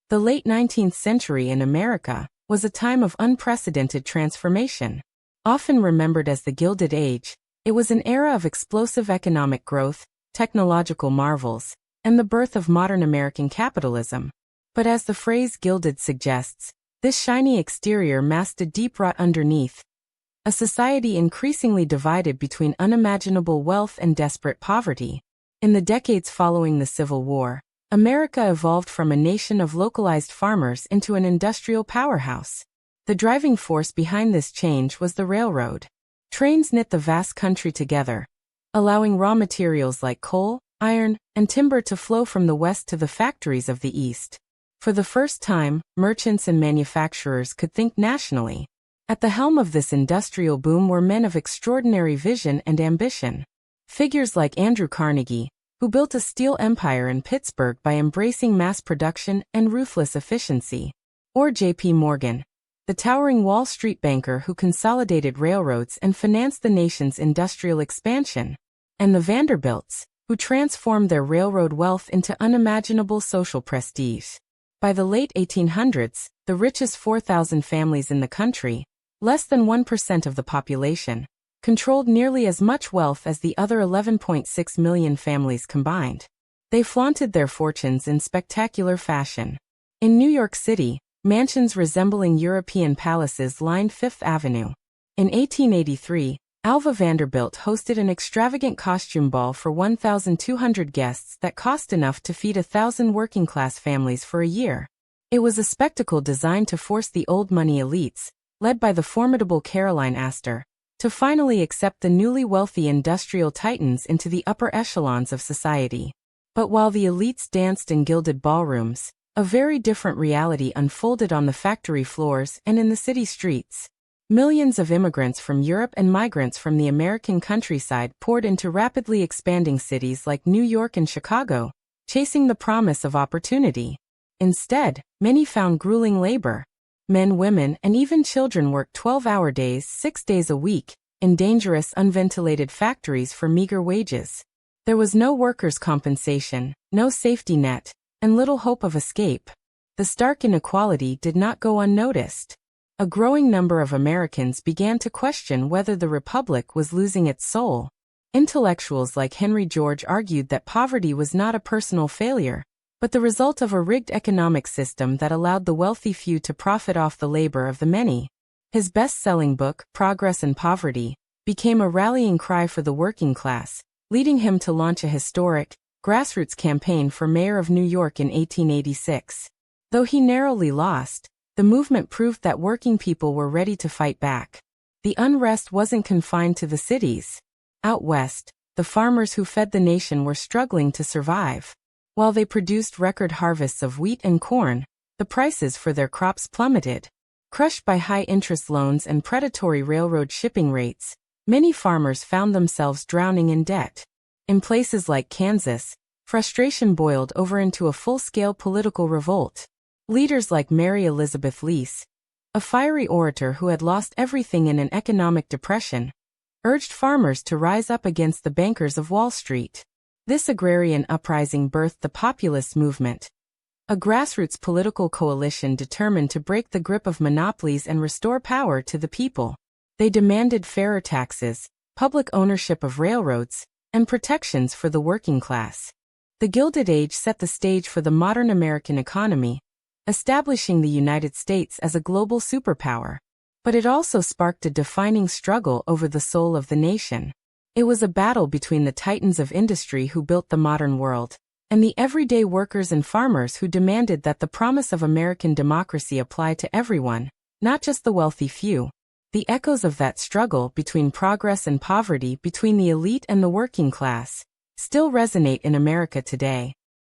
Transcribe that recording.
The late 19th century in America was a time of unprecedented transformation. Often remembered as the Gilded Age, it was an era of explosive economic growth, technological marvels, and the birth of modern American capitalism. But as the phrase gilded suggests, this shiny exterior masked a deep rot underneath, a society increasingly divided between unimaginable wealth and desperate poverty. In the decades following the Civil War, America evolved from a nation of localized farmers into an industrial powerhouse. The driving force behind this change was the railroad. Trains knit the vast country together, allowing raw materials like coal, iron, and timber to flow from the west to the factories of the east. For the first time, merchants and manufacturers could think nationally. At the helm of this industrial boom were men of extraordinary vision and ambition. Figures like Andrew Carnegie, who built a steel empire in Pittsburgh by embracing mass production and ruthless efficiency. Or J.P. Morgan, the towering Wall Street banker who consolidated railroads and financed the nation's industrial expansion. And the Vanderbilts, who transformed their railroad wealth into unimaginable social prestige. By the late 1800s, the richest 4,000 families in the country, less than 1% of the population, controlled nearly as much wealth as the other 11.6 million families combined. They flaunted their fortunes in spectacular fashion. In New York City, mansions resembling European palaces lined Fifth Avenue. In 1883, Alva Vanderbilt hosted an extravagant costume ball for 1,200 guests that cost enough to feed 1,000 working-class families for a year. It was a spectacle designed to force the old money elites, led by the formidable Caroline Astor, to finally accept the newly wealthy industrial titans into the upper echelons of society. But while the elites danced in gilded ballrooms, a very different reality unfolded on the factory floors and in the city streets. Millions of immigrants from Europe and migrants from the American countryside poured into rapidly expanding cities like New York and Chicago, chasing the promise of opportunity. Instead, many found grueling labor. Men, women, and even children worked 12-hour days, 6 days a week, in dangerous, unventilated factories for meager wages. There was no workers' compensation, no safety net, and little hope of escape. The stark inequality did not go unnoticed. A growing number of Americans began to question whether the Republic was losing its soul. Intellectuals like Henry George argued that poverty was not a personal failure, but the result of a rigged economic system that allowed the wealthy few to profit off the labor of the many. His best-selling book, Progress and Poverty, became a rallying cry for the working class, leading him to launch a historic, grassroots campaign for mayor of New York in 1886. Though he narrowly lost, the movement proved that working people were ready to fight back. The unrest wasn't confined to the cities. Out west, the farmers who fed the nation were struggling to survive. While they produced record harvests of wheat and corn, the prices for their crops plummeted. Crushed by high-interest loans and predatory railroad shipping rates, many farmers found themselves drowning in debt. In places like Kansas, frustration boiled over into a full-scale political revolt. Leaders like Mary Elizabeth Lease, a fiery orator who had lost everything in an economic depression, urged farmers to rise up against the bankers of Wall Street. This agrarian uprising birthed the populist movement, a grassroots political coalition determined to break the grip of monopolies and restore power to the people. They demanded fairer taxes, public ownership of railroads, and protections for the working class. The Gilded Age set the stage for the modern American economy, establishing the United States as a global superpower. But it also sparked a defining struggle over the soul of the nation. It was a battle between the titans of industry who built the modern world, and the everyday workers and farmers who demanded that the promise of American democracy apply to everyone, not just the wealthy few. The echoes of that struggle between progress and poverty, between the elite and the working class, still resonate in America today.